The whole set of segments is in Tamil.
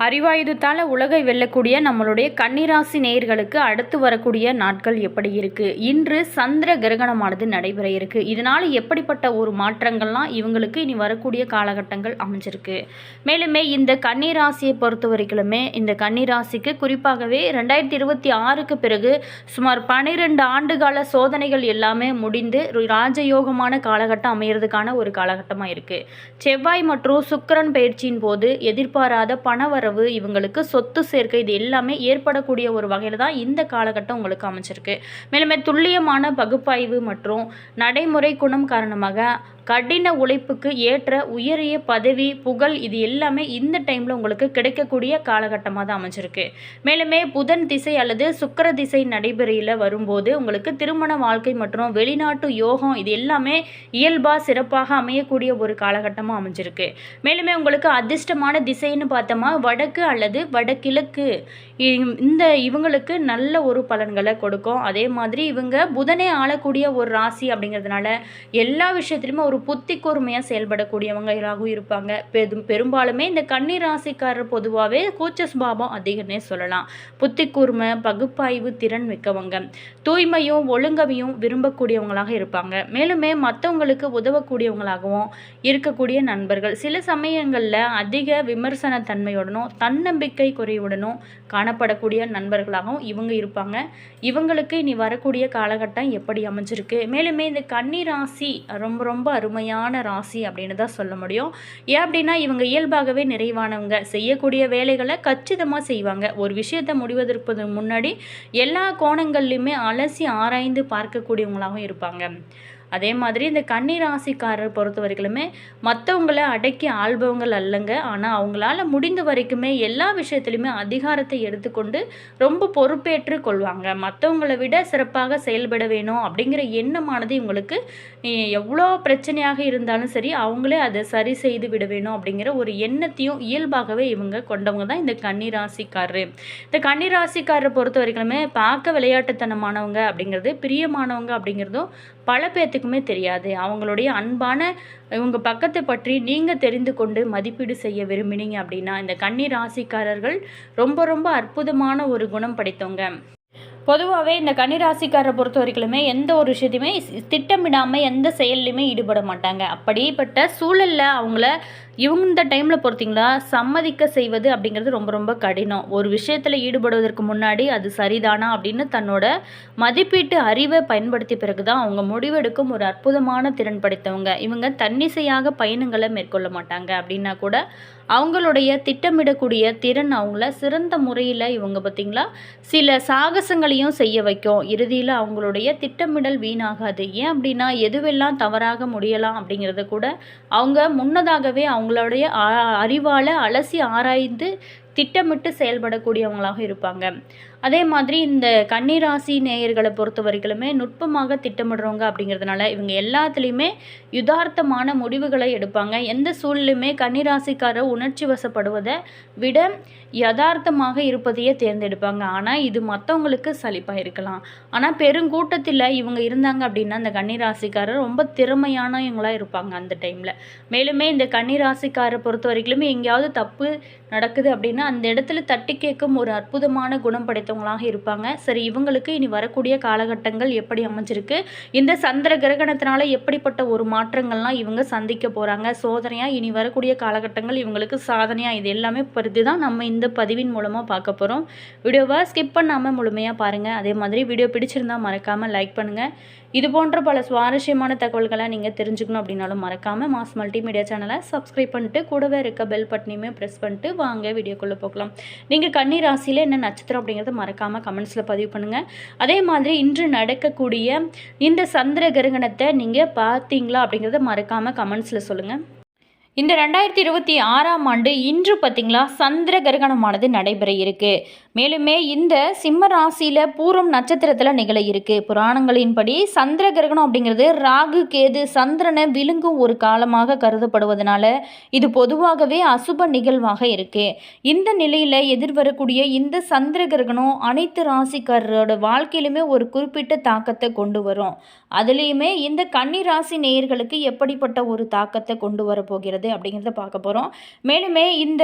அறிவாயுதத்தால் உலகை வெல்லக்கூடிய நம்மளுடைய கன்னிராசி நேயர்களுக்கு அடுத்து வரக்கூடிய நாட்கள் எப்படி இருக்கு? இன்று சந்திர கிரகணமானது நடைபெற இருக்கு. இதனால் எப்படிப்பட்ட ஒரு மாற்றங்கள்லாம் இவங்களுக்கு இனி வரக்கூடிய காலகட்டங்கள் அமைஞ்சிருக்கு. மேலுமே இந்த கன்னிராசியை பொறுத்த வரைக்குமே இந்த கன்னிராசிக்கு குறிப்பாகவே 2026க்கு பிறகு சுமார் 12 ஆண்டுகால சோதனைகள் எல்லாமே முடிந்து ராஜயோகமான காலகட்டம் அமையறதுக்கான ஒரு காலகட்டமாக இருக்கு. செவ்வாய் மற்றும் சுக்கிரன் பயிற்சியின் போது எதிர்பாராத பணவரவு இவங்களுக்கு சொத்து சேர்க்கை இது எல்லாமே ஏற்படக்கூடிய ஒரு வகையில் தான் இந்த காலகட்டம் உங்களுக்கு அமைச்சிருக்கு. மேலுமே துல்லியமான பகுப்பாய்வு மற்றும் நடைமுறை குணம் காரணமாக கடின உழைப்புக்கு ஏற்ற உயரிய பதவி புகழ் இது எல்லாமே இந்த டைமில் உங்களுக்கு கிடைக்கக்கூடிய காலகட்டமாக தான் அமைஞ்சிருக்கு. மேலுமே புதன் திசை அல்லது சுக்கிர திசை நடைபெறையில் வரும்போது உங்களுக்கு திருமண வாழ்க்கை மற்றும் வெளிநாட்டு யோகம் இது எல்லாமே இயல்பாக சிறப்பாக அமையக்கூடிய ஒரு காலகட்டமாக அமைஞ்சிருக்கு. மேலுமே உங்களுக்கு அதிர்ஷ்டமான திசைன்னு பார்த்தோமா வடக்கு அல்லது வடகிழக்கு இவங்களுக்கு நல்ல ஒரு பலன்களை கொடுக்கும். அதே மாதிரி இவங்க புதனே ஆளக்கூடிய ஒரு ராசி அப்படிங்கிறதுனால எல்லா விஷயத்திலுமே ஒரு புத்தி கூர்மையாக செயல்படக்கூடியவங்களாகவும் இருப்பாங்க. பெரும்பாலுமே இந்த கன்னி ராசிக்காரர் பொதுவாகவே கூச்ச சுபாவம் அதிகம்னே சொல்லலாம். புத்தி கூர்மை பகுப்பாய்வு திறன் மிக்கவங்க, தூய்மையும் ஒழுங்கமையும் விரும்பக்கூடியவங்களாக இருப்பாங்க. மேலுமே மற்றவங்களுக்கு உதவக்கூடியவங்களாகவும் இருக்கக்கூடிய நண்பர்கள். சில சமயங்களில் அதிக விமர்சன தன்மையுடனும் தன்னம்பிக்கை குறைவுடனும் காணப்படக்கூடிய நண்பர்களாகவும் இவங்க இருப்பாங்க. இவங்களுக்கு இனி வரக்கூடிய காலகட்டம் எப்படி அமைஞ்சிருக்கு? மேலுமே இந்த கன்னி ராசி ரொம்ப ரொம்ப அருமையான ராசி அப்படின்னு தான் சொல்ல முடியும். ஏன் அப்படின்னா இவங்க இயல்பாகவே நிறைவானவங்க, செய்யக்கூடிய வேலைகளை கச்சிதமாக செய்வாங்க. ஒரு விஷயத்தை முடிவதற்கு முன்னாடி எல்லா கோணங்கள்லையுமே அலசி ஆராய்ந்து பார்க்கக்கூடியவங்களாகவும் இருப்பாங்க. அதே மாதிரி இந்த கன்னி ராசிக்காரர் பொறுத்த வரைக்குமே மற்றவங்களை அடக்கி ஆள்பவங்கள் அல்லங்க. ஆனால் அவங்களால முடிந்த வரைக்குமே எல்லா விஷயத்துலையுமே அதிகாரத்தை எடுத்துக்கொண்டு ரொம்ப பொறுப்பேற்று கொள்வாங்க. மற்றவங்களை விட சிறப்பாக செயல்பட வேணும் அப்படிங்கிற எண்ணமானது இவங்களுக்கு எவ்வளோ பிரச்சனையாக இருந்தாலும் சரி அவங்களே அதை சரி செய்து விட வேணும் அப்படிங்கிற ஒரு எண்ணத்தையும் இயல்பாகவே இவங்க கொண்டவங்க தான் இந்த கன்னி ராசிக்காரர். இந்த கன்னி ராசிக்காரரை பொறுத்த வரைக்குமே பார்க்க விளையாட்டுத்தனமானவங்க அப்படிங்கிறது பிரியமானவங்க அப்படிங்கிறதும் பல பேர்த்துக்குமே தெரியாது. அவங்களுடைய அன்பான இவங்க பக்கத்தை பற்றி நீங்கள் தெரிந்து கொண்டு மதிப்பீடு செய்ய விரும்பினீங்க அப்படின்னா இந்த கன்னி ராசிக்காரர்கள் ரொம்ப ரொம்ப அற்புதமான ஒரு குணம் படைத்தவங்க. பொதுவாகவே இந்த கன்னிராசிக்காரரை பொறுத்த வரைக்குமே எந்த ஒரு விஷயத்தையுமே திட்டமிடாமல் எந்த செயல்லையுமே ஈடுபட மாட்டாங்க. அப்படிப்பட்ட சூழலில் அவங்கள இந்த டைமில் பொறுத்திங்களா சம்மதிக்க செய்வது அப்படிங்கிறது ரொம்ப ரொம்ப கடினம். ஒரு விஷயத்தில் ஈடுபடுவதற்கு முன்னாடி அது சரிதானா அப்படின்னு தன்னோட மதிப்பீட்டு அறிவை பயன்படுத்திய பிறகு தான் அவங்க முடிவெடுக்கும் ஒரு அற்புதமான திறன் படைத்தவங்க. இவங்க தன்னிசையாக பயணங்களை மேற்கொள்ள மாட்டாங்க. அப்படின்னா கூட அவங்களுடைய திட்டமிடக்கூடிய திறன் அவங்கள சிறந்த முறையில் இவங்க பார்த்திங்களா சில சாகசங்களையும் செய்ய வைக்கும். இறுதியில் அவங்களுடைய திட்டமிடல் வீணாகாது. ஏன் அப்படின்னா எதுவெல்லாம் தவறாக முடியலாம் அப்படிங்கிறத கூட அவங்க முன்னதாகவே அவங்களுடைய அறிவால் அலசி ஆராய்ந்து திட்டமிட்டு செயல்படக்கூடியவங்களாக இருப்பாங்க. அதே மாதிரி இந்த கன்னிராசி நேயர்களை பொறுத்த வரைக்குமே நுட்பமாக திட்டமிடுறவங்க அப்படிங்கிறதுனால இவங்க எல்லாத்துலேயுமே யுதார்த்தமான முடிவுகளை எடுப்பாங்க. எந்த சூழ்நிலையுமே கன்னிராசிக்காரர் உணர்ச்சி வசப்படுவதை விட யதார்த்தமாக இருப்பதையே தேர்ந்தெடுப்பாங்க. ஆனால் இது மற்றவங்களுக்கு சலிப்பாக இருக்கலாம். ஆனால் பெருங்கூட்டத்தில் இவங்க இருந்தாங்க அப்படின்னா இந்த கன்னிராசிக்காரர் ரொம்ப திறமையானவங்களாக இருப்பாங்க அந்த டைமில். மேலுமே இந்த கன்னிராசிக்காரரை பொறுத்த வரைக்குமே எங்கேயாவது தப்பு நடக்குது அப்படின்னா அந்த இடத்துல தட்டி கேட்கும் ஒரு அற்புதமான குணம் படைத்தவங்களாக இருப்பாங்க. சரி, இவங்களுக்கு இனி வரக்கூடிய காலகட்டங்கள் எப்படி அமைஞ்சிருக்கு? இந்த சந்திர கிரகணத்தினால எப்படிப்பட்ட ஒரு மாற்றங்கள்லாம் இவங்க சந்திக்க போகிறாங்க? சோதனையாக இனி வரக்கூடிய காலகட்டங்கள் இவங்களுக்கு சாதனையாக இது எல்லாமே பற்றி தான் நம்ம இந்த பதிவின் மூலமாக பார்க்க போகிறோம். வீடியோவை ஸ்கிப் பண்ணாமல் முழுமையாக பாருங்கள். அதே மாதிரி வீடியோ பிடிச்சிருந்தால் மறக்காமல் லைக் பண்ணுங்கள். இது போன்ற பல சுவாரஸ்யமான தகவல்களை நீங்கள் தெரிஞ்சுக்கணும் அப்படின்னாலும் மறக்காமல் மாஸ் மல்டிமீடியா சேனலை சப்ஸ்கிரைப் பண்ணிட்டு கூடவே இருக்க பெல் பட்டனையுமே ப்ரெஸ் பண்ணிட்டு வாங்க வீடியோக்குள்ளே போகலாம். நீங்கள் கன்னி ராசியில் என்ன நட்சத்திரம் அப்படிங்கிறத மறக்காமல் கமெண்ட்ஸில் பதிவு பண்ணுங்கள். அதே மாதிரி இன்று நடக்கக்கூடிய இந்த சந்திர கிரகணத்தை நீங்கள் பார்த்தீங்களா அப்படிங்கிறத மறக்காமல் கமெண்ட்ஸில் சொல்லுங்கள். இந்த 2026ஆம் ஆண்டு இன்று பார்த்திங்களா சந்திர கிரகணமானது நடைபெற இருக்கு. மேலுமே இந்த சிம்ம ராசியில் பூரம் நட்சத்திரத்தில் நிகழ இருக்கு. புராணங்களின்படி சந்திர கிரகணம் அப்படிங்கிறது ராகு கேது சந்திரனை விழுங்கும் ஒரு காலமாக கருதப்படுவதனால இது பொதுவாகவே அசுப நிகழ்வாக இருக்கு. இந்த நிலையில் எதிர்வரக்கூடிய இந்த சந்திர கிரகணம் அனைத்து ராசிக்காரரோட வாழ்க்கையிலுமே ஒரு குறிப்பிட்ட தாக்கத்தை கொண்டு வரும். அதுலேயுமே இந்த கன்னி ராசி நேயர்களுக்கு எப்படிப்பட்ட ஒரு தாக்கத்தை கொண்டு வரப்போகிறது அப்படிங்கிறத பார்க்க போகிறோம். மேலுமே இந்த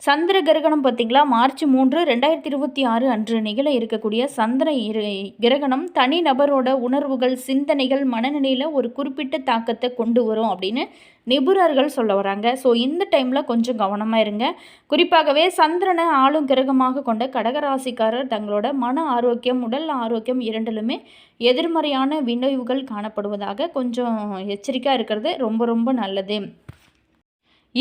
சந்திர கிரகணம் பார்த்திங்களா, மார்ச் 3, 2026 அன்று நிகழ இருக்கக்கூடிய சந்திர கிரகணம் தனி நபரோட உணர்வுகள், சிந்தனைகள், மனநிலையில் ஒரு குறிப்பிட்ட தாக்கத்தை கொண்டு வரும் அப்படின்னு நிபுணர்கள் சொல்ல வராங்க. ஸோ இந்த டைமில் கொஞ்சம் கவனமாக இருங்க. குறிப்பாகவே சந்திரனை ஆளும் கிரகமாக கொண்ட கடகராசிக்காரர் தங்களோட மன ஆரோக்கியம், உடல் ஆரோக்கியம் இரண்டிலுமே எதிர்மறையான விளைவுகள் காணப்படுவதாக கொஞ்சம் எச்சரிக்கையாக இருக்கிறது ரொம்ப ரொம்ப நல்லது.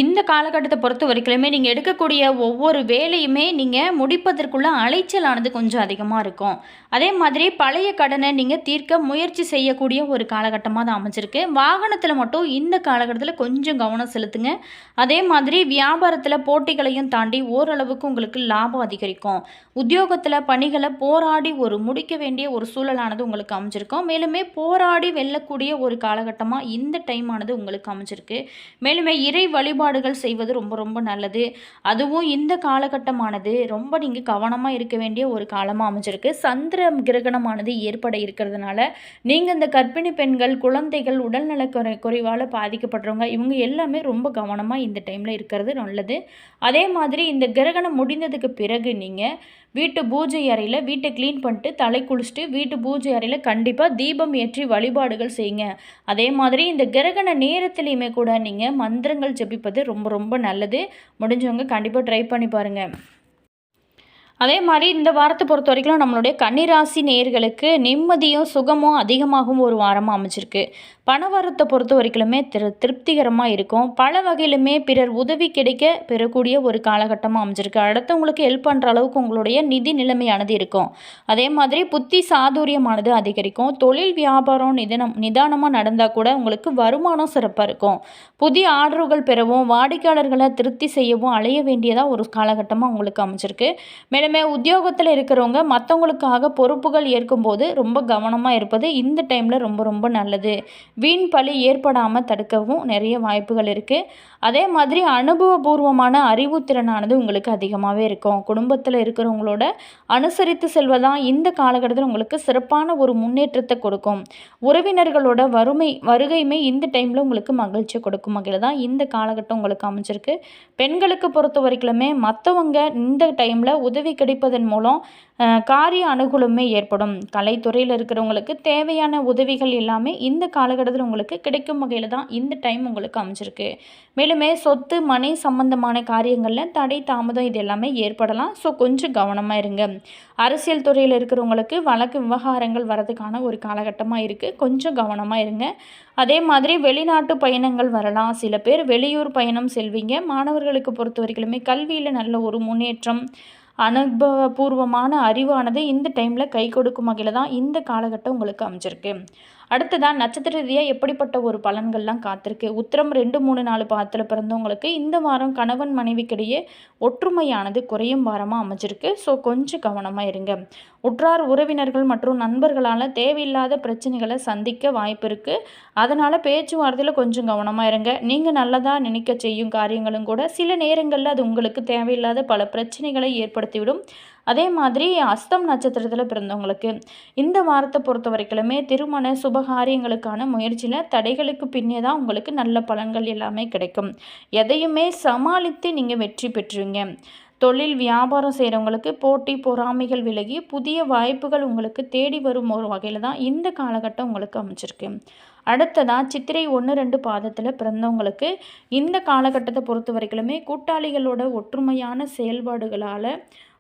இந்த காலகட்டத்தை பொறுத்த வரைக்குமே நீங்கள் எடுக்கக்கூடிய ஒவ்வொரு வேலையுமே நீங்கள் முடிப்பதற்குள்ள அலைச்சலானது கொஞ்சம் அதிகமாக இருக்கும். அதே மாதிரி பழைய கடனை நீங்கள் தீர்க்க முயற்சி செய்யக்கூடிய ஒரு காலகட்டமாக தான் அமைஞ்சிருக்கு. வாகனத்தில் மட்டும் இந்த காலகட்டத்தில் கொஞ்சம் கவனம் செலுத்துங்க. அதே மாதிரி வியாபாரத்தில் போட்டிகளையும் தாண்டி ஓரளவுக்கு உங்களுக்கு லாபம் அதிகரிக்கும். உத்தியோகத்தில் பணிகளை போராடி முடிக்க வேண்டிய ஒரு சூழலானது உங்களுக்கு அமைஞ்சிருக்கும். மேலுமே போராடி வெல்லக்கூடிய ஒரு காலகட்டமாக இந்த டைமானது உங்களுக்கு அமைஞ்சிருக்கு. மேலுமே இறை வழிபாடுகள் செய்வது ரொம்ப ரொம்ப நல்லது. அதுவும் இந்த காலகட்டமானது ரொம்ப நீங்கள் கவனமாக இருக்க வேண்டிய ஒரு காலமாக அமைஞ்சிருக்கு. சந்திர கிரகணமானது ஏற்பட இருக்கிறதுனால நீங்கள் இந்த கர்ப்பிணி பெண்கள், குழந்தைகள், உடல்நல குறைவால் பாதிக்கப்படுறவங்க இவங்க எல்லாமே ரொம்ப கவனமாக இந்த டைமில் இருக்கிறது நல்லது. அதே மாதிரி இந்த கிரகணம் முடிந்ததுக்கு பிறகு நீங்கள் வீட்டு பூஜை அறையில் வீட்டை க்ளீன் பண்ணிட்டு தலை குளிச்சுட்டு வீட்டு பூஜை அறையில் கண்டிப்பாக தீபம் ஏற்றி வழிபாடுகள் செய்யுங்க. அதே மாதிரி இந்த கிரகண நேரத்துலையுமே கூட நீங்கள் மந்திரங்கள் ஜபிப்பது ரொம்ப ரொம்ப நல்லது. முடிஞ்சவங்க கண்டிப்பாக ட்ரை பண்ணி பாருங்கள். அதே மாதிரி இந்த வாரத்தை பொறுத்த வரைக்கும் நம்மளுடைய கன்னிராசி நேயர்களுக்கு நிம்மதியும் சுகமும் அதிகமாகவும் ஒரு வாரமாக அமைச்சிருக்கு. பணவரத்தை பொறுத்த வரைக்குமே திருப்திகரமாக இருக்கும். பல வகையிலுமே பிறர் உதவி கிடைக்க பெறக்கூடிய ஒரு காலகட்டமாக அமைஞ்சிருக்கு. அடுத்தவங்களுக்கு ஹெல்ப் பண்ணுற அளவுக்கு உங்களுடைய நிதி நிலைமையானது இருக்கும். அதே மாதிரி புத்தி சாதுரியமானது அதிகரிக்கும். தொழில் வியாபாரம் நிதானமாக நடந்தால் கூட உங்களுக்கு வருமானம் சிறப்பாக இருக்கும். புதிய ஆர்டர்கள் பெறவும் வாடிக்கையாளர்களை திருப்தி செய்யவும் அலைய வேண்டியதாக ஒரு காலகட்டமாக உங்களுக்கு அமைஞ்சிருக்கு. மேலும் உத்தியோகத்தில் இருக்கிறவங்க மற்றவங்களுக்காக பொறுப்புகள் ஏற்கும்போது ரொம்ப கவனமாக இருப்பது இந்த டைமில் ரொம்ப ரொம்ப நல்லது. வீண் பழி ஏற்படாமல் தடுக்கவும் நிறைய வாய்ப்புகள் இருக்குது. அதே மாதிரி அனுபவபூர்வமான அறிவுத்திறனானது உங்களுக்கு அதிகமாகவே இருக்கும். குடும்பத்தில் இருக்கிறவங்களோட அனுசரித்து செல்வதான் இந்த காலகட்டத்தில் உங்களுக்கு சிறப்பான ஒரு முன்னேற்றத்தை கொடுக்கும். உறவினர்களோட வருகையுமே இந்த டைமில் உங்களுக்கு மகிழ்ச்சி கொடுக்கும் வகையில் தான் இந்த காலகட்டம் உங்களுக்கு அமைஞ்சிருக்கு. பெண்களுக்கு பொறுத்த வரைக்குமே மற்றவங்க இந்த டைமில் உதவி கிடைப்பதன் மூலம் காரிய அனுகூலமே ஏற்படும். கலைத்துறையில் இருக்கிறவங்களுக்கு தேவையான உதவிகள் எல்லாமே இந்த காலகட்டத்தில் உங்களுக்கு கிடைக்கும் வகையில் தான் இந்த டைம் உங்களுக்கு அமைஞ்சிருக்கு. மேலுமே சொத்து மனை சம்பந்தமான காரியங்களில் தடை தாமதம் இது எல்லாமே ஏற்படலாம். ஸோ கொஞ்சம் கவனமாக இருங்க. அரசியல் துறையில் இருக்கிறவங்களுக்கு வழக்கு விவகாரங்கள் வரதுக்கான ஒரு காலகட்டமாக இருக்குது. கொஞ்சம் கவனமாக இருங்க. அதே மாதிரி வெளிநாட்டு பயணங்கள் வரலாம். சில பேர் வெளியூர் பயணம் செல்வீங்க. மாணவர்களுக்கு பொறுத்த வரைக்குமே கல்வியில் நல்ல ஒரு முன்னேற்றம், அனுபவபூர்வமான அறிவானது இந்த டைமில் கை கொடுக்கும் வகையில் தான் இந்த காலகட்டம் உங்களுக்கு அமைஞ்சிருக்கு. அடுத்ததான் நட்சத்திர ரீதியாக எப்படிப்பட்ட ஒரு பலன்கள்லாம் காத்திருக்கு. உத்திரம் 2, 3, 4 பாதத்தில் பிறந்தவங்களுக்கு இந்த வாரம் கணவன் மனைவிக்கிடையே ஒற்றுமையானது குறையும் வாரமாக அமைஞ்சிருக்கு. ஸோ கொஞ்சம் கவனமாக இருங்க. உற்றார் உறவினர்கள் மற்றும் நண்பர்களால் தேவையில்லாத பிரச்சனைகளை சந்திக்க வாய்ப்பு இருக்குது. அதனால் பேச்சுவார்த்தையில் கொஞ்சம் கவனமாக இருங்க. நீங்கள் நல்லதாக நினைக்க செய்யும் காரியங்களும் கூட சில நேரங்களில் அது உங்களுக்கு தேவையில்லாத பல பிரச்சனைகளை ஏற்படுத்திவிடும். அதே மாதிரி அஸ்தம் நட்சத்திரத்தில் பிறந்தவங்களுக்கு இந்த வாரத்தை பொறுத்த வரைக்குமே திருமண சுபகாரியங்களுக்கான முயற்சியில் தடைகளுக்கு பின்னே தான் உங்களுக்கு நல்ல பலன்கள் எல்லாமே கிடைக்கும். எதையுமே சமாளித்து நீங்கள் வெற்றி பெற்றுவீங்க. தொழில் வியாபாரம் செய்கிறவங்களுக்கு போட்டி பொறாமைகள் விலகி புதிய வாய்ப்புகள் உங்களுக்கு தேடி வரும் ஒரு வகையில் தான் இந்த காலகட்டம் உங்களுக்கு அமைச்சிருக்கு. அடுத்ததாக சித்திரை 1, 2 பாதத்தில் பிறந்தவங்களுக்கு இந்த காலகட்டத்தை பொறுத்த வரைக்குமே கூட்டாளிகளோட ஒற்றுமையான செயல்பாடுகளால்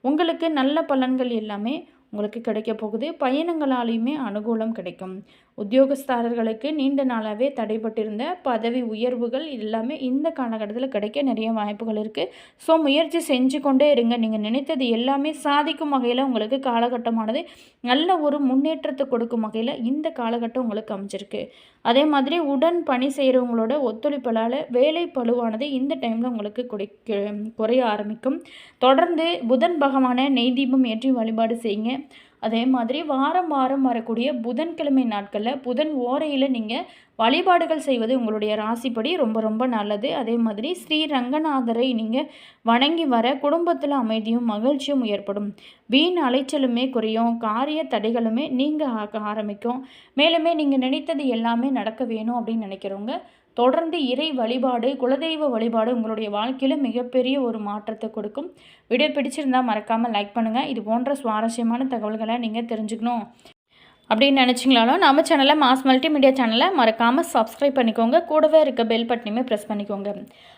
உங்களுக்கு நல்ல பலன்கள் எல்லாமே உங்களுக்கு கிடைக்க போகுது. பயணங்களாலையுமே அனுகூலம் கிடைக்கும். உத்தியோகஸ்தாரர்களுக்கு நீண்ட நாளாகவே தடைப்பட்டிருந்த பதவி உயர்வுகள் எல்லாமே இந்த காலகட்டத்தில் கிடைக்க நிறைய வாய்ப்புகள் இருக்குது. ஸோ முயற்சி செஞ்சு கொண்டே இருங்க. நீங்கள் நினைத்தது எல்லாமே சாதிக்கும் வகையில் உங்களுக்கு காலகட்டமானது நல்ல ஒரு முன்னேற்றத்தை கொடுக்கும் வகையில் இந்த காலகட்டம் உங்களுக்கு அமைஞ்சிருக்கு. அதே மாதிரி உடன் பணி செய்கிறவங்களோட ஒத்துழைப்பால் வேலை பளுவானது இந்த டைமில் உங்களுக்கு குறைய ஆரம்பிக்கும். தொடர்ந்து புதன் பகவானை நெய் தீபம் ஏற்றி வழிபாடு செய்யுங்க. அதே மாதிரி வாரம் வாரம் வரக்கூடிய புதன்கிழமை நாட்களில் புதன் ஓரையில் நீங்கள் வழிபாடுகள் செய்வது உங்களுடைய ராசிப்படி ரொம்ப ரொம்ப நல்லது. அதே மாதிரி ஸ்ரீ ரங்கநாதரை நீங்கள் வணங்கி வர குடும்பத்தில் அமைதியும் மகிழ்ச்சியும் ஏற்படும். வீண் அலைச்சலுமே குறையும். காரிய தடைகளுமே நீங்கள் ஆரம்பிக்கும். மேலுமே நீங்கள் நினைத்தது எல்லாமே நடக்க வேணும் அப்படின்னு நினைக்கிறவங்க தொடர்ந்து இறை வழிபாடு, குலதெய்வ வழிபாடு உங்களுடைய வாழ்க்கையில் மிகப்பெரிய ஒரு மாற்றத்தை கொடுக்கும். வீடியோ பிடிச்சிருந்தால் மறக்காமல் லைக் பண்ணுங்கள். இது போன்ற சுவாரஸ்யமான தகவல்களை நீங்கள் தெரிஞ்சுக்கணும் அப்படின்னு நினச்சிங்களாலும் நம்ம சேனலை மாஸ் மல்டிமீடியா சேனலை மறக்காமல் சப்ஸ்கிரைப் பண்ணிக்கோங்க. கூடவே இருக்க பெல் பட்டனையுமே ப்ரெஸ் பண்ணிக்கோங்க.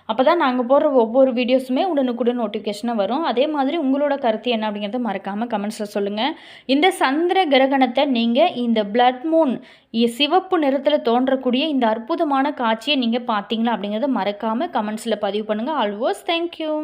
அப்போ தான் நாங்கள் போடுற ஒவ்வொரு வீடியோஸுமே உடனுக்குடன் நோட்டிஃபிகேஷனாக வரும். அதே மாதிரி உங்களோட கருத்து என்ன அப்படிங்கிறத மறக்காமல் கமெண்ட்ஸில் சொல்லுங்கள். இந்த சந்திர கிரகணத்தை நீங்கள் இந்த பிளட் மூன் சிவப்பு நிறத்தில் தோன்றக்கூடிய இந்த அற்புதமான காட்சியை நீங்கள் பார்த்தீங்களா அப்படிங்கிறத மறக்காமல் கமெண்ட்ஸில் பதிவு பண்ணுங்கள். Always thank you.